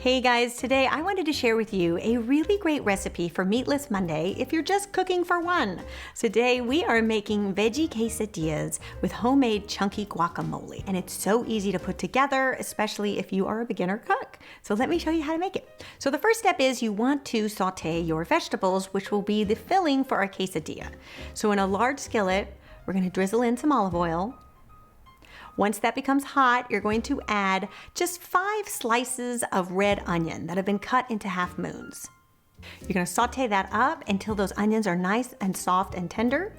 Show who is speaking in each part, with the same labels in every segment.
Speaker 1: Hey guys, today I wanted to share with you a really great recipe for Meatless Monday if you're just cooking for one. Today we are making veggie quesadillas with homemade chunky guacamole, and it's so easy to put together, especially if you are a beginner cook. So let me show you how to make it. So the first step is you want to saute your vegetables, which will be the filling for our quesadilla. So in a large skillet, we're going to drizzle in some olive oil. Once that becomes hot, you're going to add just 5 slices of red onion that have been cut into half moons. You're going to saute that up until those onions are nice and soft and tender.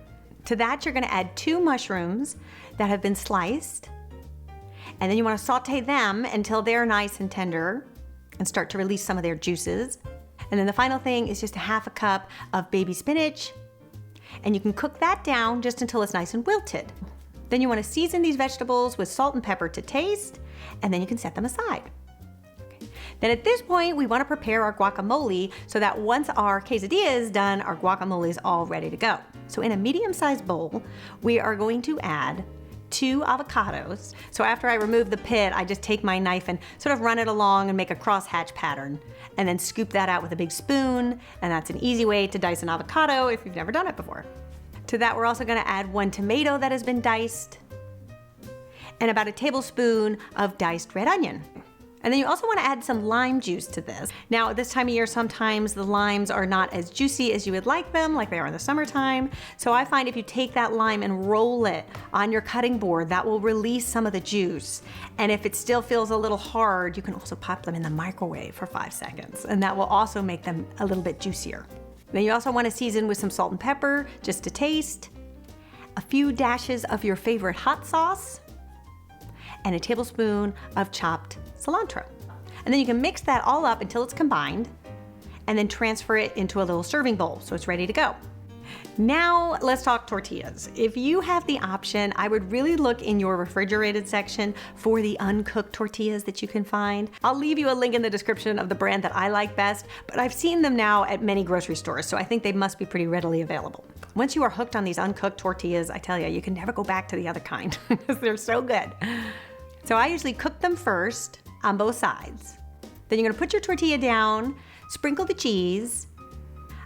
Speaker 1: To that, you're going to add 2 mushrooms that have been sliced. And then you want to saute them until they're nice and tender and start to release some of their juices. And then the final thing is just a half a cup of baby spinach. And you can cook that down just until it's nice and wilted. Then you want to season these vegetables with salt and pepper to taste, and then you can set them aside. Okay. Then at this point, we want to prepare our guacamole so that once our quesadilla is done, our guacamole is all ready to go. So in a medium-sized bowl, we are going to add 2 avocados. So after I remove the pit, I just take my knife and sort of run it along and make a crosshatch pattern, and then scoop that out with a big spoon, and that's an easy way to dice an avocado if you've never done it before. To that, we're also going to add 1 tomato that has been diced and about a tablespoon of diced red onion. And then you also want to add some lime juice to this. Now, at this time of year, sometimes the limes are not as juicy as you would like them, like they are in the summertime. So I find if you take that lime and roll it on your cutting board, that will release some of the juice. And if it still feels a little hard, you can also pop them in the microwave for 5 seconds, and that will also make them a little bit juicier. Then you also want to season with some salt and pepper, just to taste, a few dashes of your favorite hot sauce, and a tablespoon of chopped cilantro. And then you can mix that all up until it's combined, and then transfer it into a little serving bowl so it's ready to go. Now let's talk tortillas. If you have the option, I would really look in your refrigerated section for the uncooked tortillas that you can find. I'll leave you a link in the description of the brand that I like best, but I've seen them now at many grocery stores, so I think they must be pretty readily available. Once you are hooked on these uncooked tortillas, I tell you, you can never go back to the other kind because they're so good. So I usually cook them first on both sides. Then you're gonna put your tortilla down, sprinkle the cheese.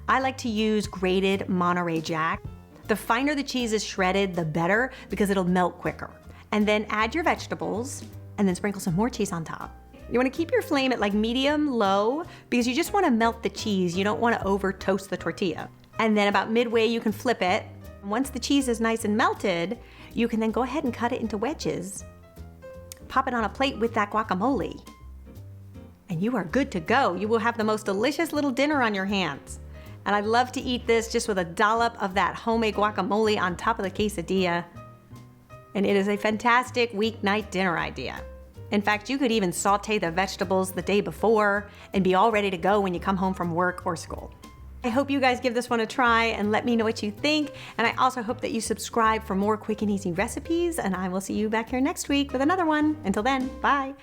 Speaker 1: I like to use grated Monterey Jack. The finer the cheese is shredded, the better, because it'll melt quicker. And then add your vegetables, and then sprinkle some more cheese on top. You wanna keep your flame at like medium-low, because you just wanna melt the cheese. You don't wanna over toast the tortilla. And then about midway, you can flip it. Once the cheese is nice and melted, you can then go ahead and cut it into wedges. Pop it on a plate with that guacamole. And you are good to go. You will have the most delicious little dinner on your hands. And I love to eat this just with a dollop of that homemade guacamole on top of the quesadilla. And it is a fantastic weeknight dinner idea. In fact, you could even saute the vegetables the day before and be all ready to go when you come home from work or school. I hope you guys give this one a try and let me know what you think. And I also hope that you subscribe for more quick and easy recipes, and I will see you back here next week with another one. Until then, bye.